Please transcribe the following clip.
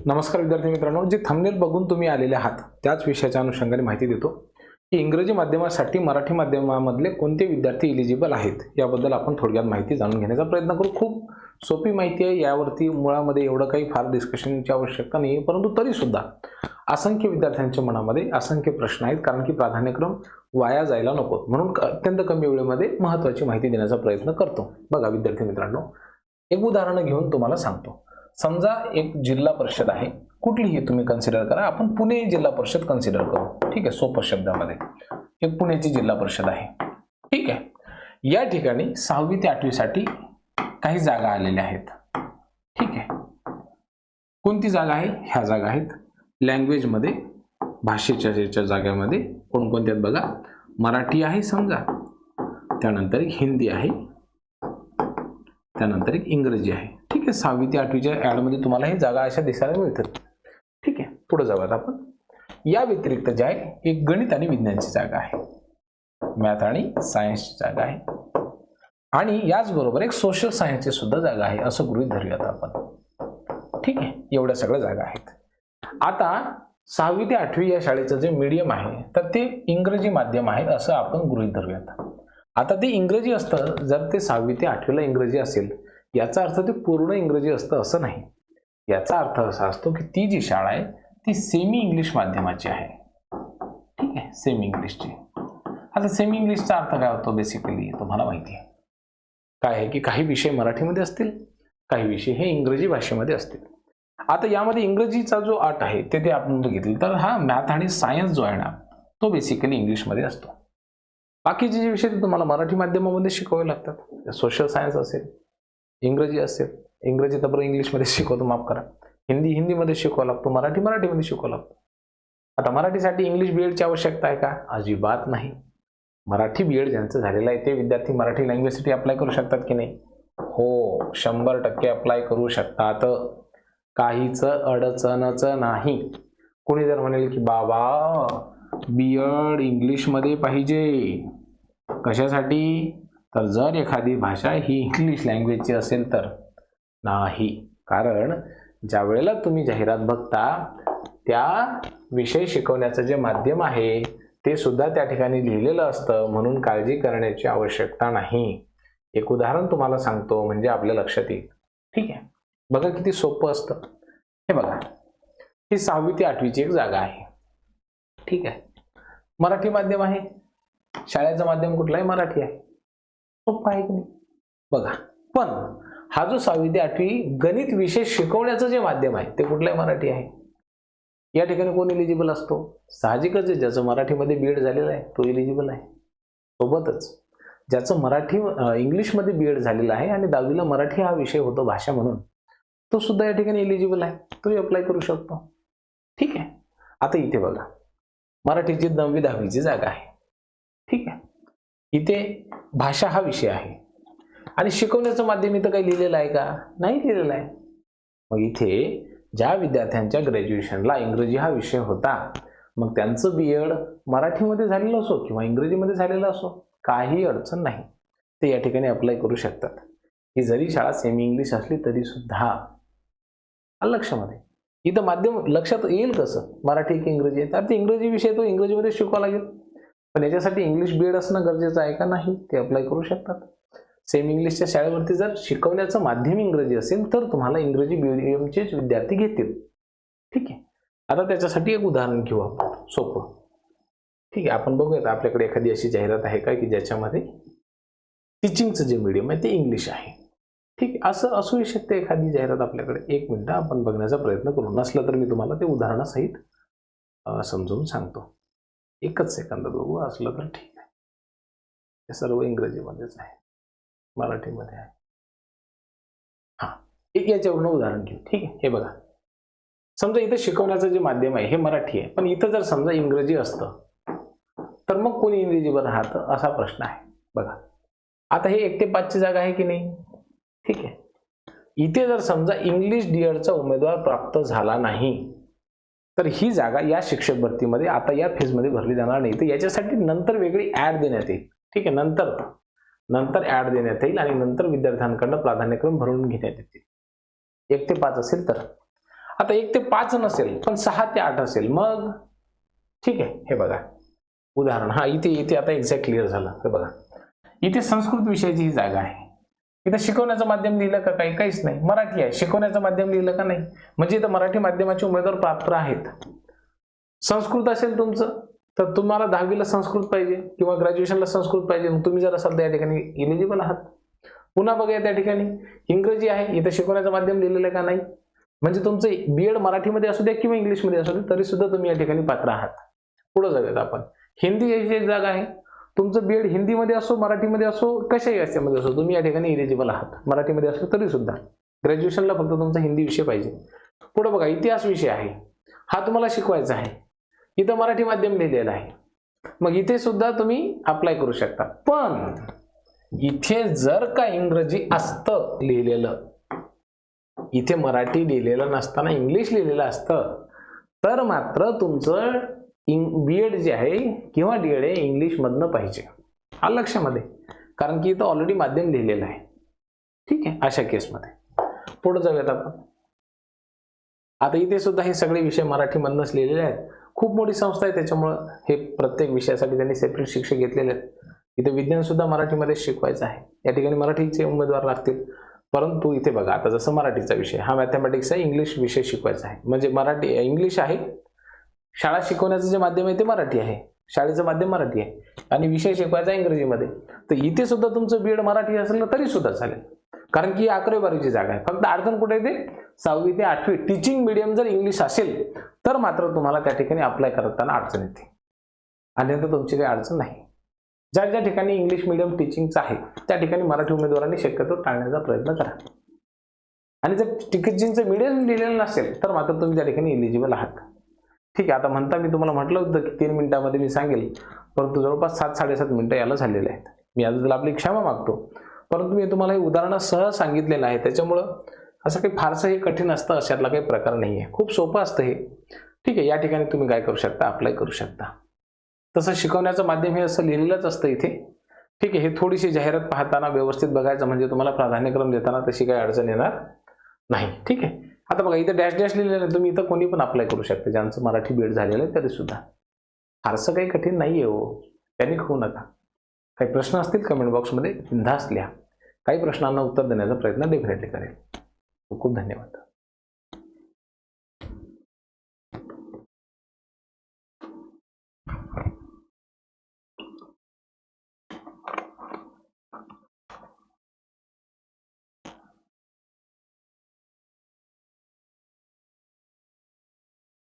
नमस्कार विद्यार्थी मित्रांनो, जे थंबनेल बघून तुम्ही आलेले आहात त्याच विषयाच्या अनुषंगाने माहिती देतो की इंग्रजी माध्यमासाठी मराठी माध्यमामधले कोणते विद्यार्थी एलिजिबल आहेत याबद्दल आपण थोडक्यात माहिती जाणून घेण्याचा प्रयत्न करू। खूप सोपी माहिती आहे, यावरती मुळामध्ये एवढं काही फार डिस्कशनची आवश्यकता नाही, परंतु तरी सुद्धा असंख्य विद्यार्थ्यांच्या मनामध्ये असंख्य प्रश्न आहेत, कारण की प्राधान्यक्रम वाया जायला नको, म्हणून अत्यंत कमी वेळेमध्ये महत्त्वाची माहिती देण्याचा प्रयत्न करतो। बघा विद्यार्थी मित्रांनो, एक उदाहरण घेऊन तुम्हाला सांगतो। समजा एक जिल्हा परिषद आहे, कुठलीही तुम्ही कन्सिडर करा, आपण पुणे जिल्हा परिषद कन्सिडर करू, ठीक आहे, सोप्या शब्दामध्ये एक पुण्याची जिल्हा परिषद आहे, ठीक आहे। या ठिकाणी 6वी ते 8वी साठी काही जागा आलेल्या आहेत, ठीक आहे। कोणती जागा आहे? ह्या जागा आहेत लँग्वेज मध्ये, भाषेच्या जागामध्ये कोणकोणत्या बघा, मराठी आहे समजा, त्यानंतर एक हिंदी आहे, त्यानंतर एक इंग्रजी आहे, ठीक आहे। 6वी ते 8वीच्या ऍड मध्ये तुम्हाला हे जागा अशा दिसायला मिळतात, ठीक आहे। पुढे जाऊयात आपण। या व्यतिरिक्त जे आहे एक गणित आणि विज्ञानची जागा आहे, मॅथ आणि सायन्सची जागा आहे, आणि याचबरोबर एक सोशल सायन्सची सुद्धा जागा आहे, असं गृहीत धरूयात आपण, ठीक आहे। एवढ्या सगळ्या जागा आहेत। आता 6वी ते 8वी या शाळेचं जे मीडियम आहे तर ते इंग्रजी माध्यम आहे असं आपण गृहीत धरूयात। आता ते इंग्रजी असतं, जर ते 6वी ते 8वीला इंग्रजी असेल याचा अर्थ ते पूर्ण इंग्रजी असतं असं नाही। याचा अर्थ असा असतो की ती जी शाळा आहे ती सेमी इंग्लिश माध्यमाची आहे, ठीक आहे, सेमी इंग्लिशची। आता सेमी इंग्लिशचा अर्थ काय होतो? बेसिकली तुम्हाला माहिती आहे काय आहे की काही विषय मराठीमध्ये असतील, काही विषय हे इंग्रजी भाषेमध्ये असतील। आता यामध्ये इंग्रजीचा जो अट आहे ते आपण बघितलं तर हा मॅथ आणि सायन्स जो आहे ना तो बेसिकली इंग्लिशमध्ये असतो। बाकीचे जे विषय तुम्हाला मराठी माध्यमामध्ये शिकवावे लागतात, सोशल सायन्स असेल, इंग्रजी असेल, इंग्रजी तर बरं इंग्लिशमध्ये शिकवतो, माफ करा, हिंदीमध्ये शिकवावं लागतो, मराठीमध्ये शिकवावं लागतो। आता मराठीसाठी इंग्लिश बीएडची आवश्यकता आहे का? अजिबात नाही। मराठी बीएड ज्यांचं झालेलं आहे ते विद्यार्थी मराठी लँग्वेजसाठी अप्लाय करू शकतात की नाही? हो, 100% अप्लाय करू शकतात, काहीच अडचणच नाही। कोणी जर म्हणेल की बाबा बीएड इंग्लिशमध्ये पाहिजे, कशासाठी? तर जर एखादी भाषा ही इंग्लिश लँग्वेजची असेल तर नाही, कारण ज्या वेळेला तुम्ही जाहिरात बघता त्या विषय शिकवण्याचं जे माध्यम आहे ते सुद्धा त्या ठिकाणी लिहिलेलं असतं, म्हणून काळजी करण्याची आवश्यकता नाही। एक उदाहरण तुम्हाला सांगतो म्हणजे आपल्या लक्षात येईल, ठीक आहे। बघा किती सोपं असतं हे। बघा, ही 6वी ते 8वीची एक जागा आहे, ठीक आहे, मराठी माध्यम आहे, शाळेचं माध्यम कुठलं आहे? मराठी आहे, सोपं आहे की नाही? बघा, पण हा जो 6वी ते 8वी गणित विषय शिकवण्याचं जे माध्यम आहे ते कुठलं आहे? मराठी आहे। या ठिकाणी कोण एलिजिबल असतो? साहजिकच आहे, ज्याचं मराठीमध्ये बीएड झालेलं आहे तो एलिजिबल आहे। सोबतच ज्याचं इंग्लिशमध्ये बीएड झालेलं आहे आणि 10वीला मराठी हा विषय होतो भाषा म्हणून, तो सुद्धा या ठिकाणी एलिजिबल आहे, तो अप्लाय करू शकतो, ठीक आहे। आता इथे बघा, मराठीची 9वी 10वीची जागा आहे, ठीक आहे। इथे भाषा हा विषय आहे आणि शिकवण्याचं माध्यम इथं काही लिहिलेलं आहे का? नाही लिहिलेलं आहे। मग इथे ज्या विद्यार्थ्यांच्या ग्रॅज्युएशनला इंग्रजी हा विषय होता, मग त्यांचं बीएड मराठीमध्ये झालेलं असो किंवा इंग्रजीमध्ये झालेलं असो, काही अडचण नाही, ते या ठिकाणी अप्लाय करू शकतात। ही जरी शाळा सेमी इंग्लिश असली तरी सुद्धा लक्षामध्ये इथं माध्यम लक्षात येईल कसं? मराठी की इंग्रजी आहे, तर ते इंग्रजी विषय तो इंग्रजीमध्ये शिकवावा लागेल, पण याच्यासाठी इंग्लिश बीएड असणं गरजेचं आहे का? नाही, ते अप्लाय करू शकतात। सेमी इंग्लिशच्या शाळेवरती जर शिकवण्याचं माध्यम इंग्रजी असेल तर तुम्हाला इंग्रजी मीडियमचेच विद्यार्थी घेतील, ठीक आहे। आता त्याच्यासाठी एक उदाहरण घेऊ आपण, सोपं, ठीक आहे। आपण बघूयात आपल्याकडे एखादी अशी जाहिरात आहे का की ज्याच्यामध्ये टीचिंगचं जे मीडियम आहे ते इंग्लिश आहे, ठीक आहे, असं असू शकते एखादी जाहिरात आपल्याकडे। एक मिनिट आपण बघण्याचा प्रयत्न करू, नसलं तर मी तुम्हाला ते उदाहरणासहित समजून सांगतो, एकच सेकंद बघू, असलं तर ठीक आहे। हे सर्व इंग्रजीमध्येच आहे, मराठीमध्ये आहे, हा, एक याच्यावरून उदाहरण घेऊ, ठीक आहे। हे बघा, समजा इथं शिकवण्याचं जे माध्यम आहे हे मराठी आहे, पण इथं जर समजा इंग्रजी असतं तर मग कोणी एलिजिबल राहतं असा प्रश्न आहे। बघा, आता हे 1 ते 5 ची जागा आहे की नाही, ठीक आहे। इथे जर समजा इंग्लिश डीएडचा उमेदवार प्राप्त झाला नाही तर ही जागा या शिक्षक भरतीमध्ये आता या फेजमध्ये भरली जाणार नाही, तर याच्यासाठी नंतर वेगळी ऍड देण्यात येईल, ठीक आहे। नंतर ऍड देण्यात येईल आणि नंतर विद्यार्थ्यांकडून प्राधान्यक्रम भरून घेण्यात येतील, 1 ते 5 असेल तर। आता 1 ते 5 नसेल पण 6 ते 8 असेल मग ठीक आहे. हे बघा उदाहरण, हा इथे आता एक्झॅक्ट क्लिअर झालं. हे बघा इथे संस्कृत विषयाची ही जागा आहे. इथं शिकवण्याचं माध्यम लिहिलं का? काहीच नाही. मराठी आहे, शिकवण्याचं माध्यम लिहिलं का? नाही. म्हणजे इथं मराठी माध्यमाचे उमेदवार पात्र आहेत. संस्कृत असेल तुमचं तर तुम्हाला 10वीला संस्कृत पाहिजे किंवा ग्रॅज्युएशनला संस्कृत पाहिजे, मग तुम्ही जर असाल तर या ठिकाणी इलिजिबल आहात. पुन्हा बघा त्या ठिकाणी इंग्रजी आहे, इथं शिकवण्याचं माध्यम लिहिलेलं आहे का? नाही. म्हणजे तुमचं बीएड मराठीमध्ये असू द्या किंवा इंग्लिशमध्ये असू द्या तरी सुद्धा तुम्ही या ठिकाणी पात्र आहात. पुढे जाऊयात आपण. हिंदी याची एक जागा आहे. तुमचं बीएड हिंदीमध्ये असो, मराठीमध्ये असो, कशाही याच्यामध्ये असो तुम्ही या ठिकाणी इलिजिबल आहात. मराठीमध्ये असलो तरी सुद्धा. ग्रॅज्युएशनला फक्त तुमचा हिंदी विषय पाहिजे. पुढे बघा इतिहास विषय आहे, हा तुम्हाला शिकवायचा आहे. इथं मराठी माध्यम लिहिलेलं आहे, मग इथे सुद्धा तुम्ही अप्लाय करू शकता. पण इथे जर का इंग्रजी असतं लिहिलेलं, इथे मराठी लिहिलेलं नसताना इंग्लिश लिहिलेलं असतं तर मात्र तुमचं बीएड जे आहे किंवा डीएड आहे इंग्लिश मधनं पाहिजे. आलं लक्षामध्ये? कारण की इथं ऑलरेडी माध्यम लिहिलेलं आहे. ठीक आहे. अशा केसमध्ये पुढे जाऊयात आपण. आता इथे सुद्धा हे सगळे विषय मराठीमधनंच लिहिलेले आहेत. खूप मोठी संस्था आहे त्याच्यामुळं हे प्रत्येक विषयासाठी त्यांनी सेपरेट शिक्षक घेतलेले आहेत. इथे विज्ञान सुद्धा मराठीमध्ये शिकवायचं आहे. या ठिकाणी मराठीचे उमेदवार लागतील. परंतु इथे बघा आता जसं मराठीचा विषय हा मॅथमॅटिक्स आहे, इंग्लिश विषय शिकवायचा आहे. म्हणजे मराठी इंग्लिश आहे, शाळा शिकवण्याचं जे माध्यम आहे ते मराठी आहे, शाळेचं माध्यम मराठी आहे आणि विषय शिकवायचा इंग्रजीमध्ये. तर इथे सुद्धा तुमचं बीएड मराठी असेल ना तरी सुद्धा चालेल. कारण की 11वी-12वीची जागा आहे. फक्त अडचण कुठे येते? 6वी ते 8वी टीचिंग मीडियम जर इंग्लिश असेल तर मात्र तुम्हाला त्या ठिकाणी अप्लाय करताना अडचण येते. अन्यथा तुमची काही अडचण नाही. ज्या ज्या ठिकाणी इंग्लिश मीडियम टीचिंगचं आहे त्या ठिकाणी मराठी उमेदवारांनी शक्यतो टाळण्याचा प्रयत्न करा. आणि जर टीचिंगचं मीडियम लिहिलेलं नसेल तर मात्र तुम्ही त्या ठिकाणी इलिजिबल आहात. ठीक आहे. आता म्हणता मी तुम्हाला म्हटलं होतं की 3 मिनिटांमध्ये मी सांगेल, परंतु जवळपास 7-7.5 मिनिटं याला झालेले आहेत. मी आज आपली क्षमा मागतो, परंतु मी तुम्हाला हे उदाहरणासह सांगितलेलं आहे. त्याच्यामुळं असं काही फारसं हे कठीण असतं अशातला काही प्रकार नाही आहे. खूप सोपं असतं हे. ठीक आहे. या ठिकाणी तुम्ही काय करू शकता? अप्लाय करू शकता. तसं शिकवण्याचं माध्यम हे असं लिहिलेलंच असतं इथे. ठीक आहे. हे थोडीशी जाहिरात पाहताना व्यवस्थित बघायचं म्हणजे तुम्हाला प्राधान्यक्रम देताना तशी काही अडचण येणार नाही. ठीक आहे. आता बघा इथं डॅश डॅश लिहिलेलं आहे, तुम्ही इथं कोणी पण अप्लाय करू शकता ज्यांचं मराठी बीएड झालेलं आहे तरी सुद्धा. फारसं काही कठीण नाही आहे हो, पॅनिक होऊ नका. काही प्रश्न असतील कमेंट बॉक्समध्ये बिनधास्त लिहा. काही प्रश्नांना उत्तर देण्याचा प्रयत्न डेफिनेटली करेल. खूप खूप धन्यवाद.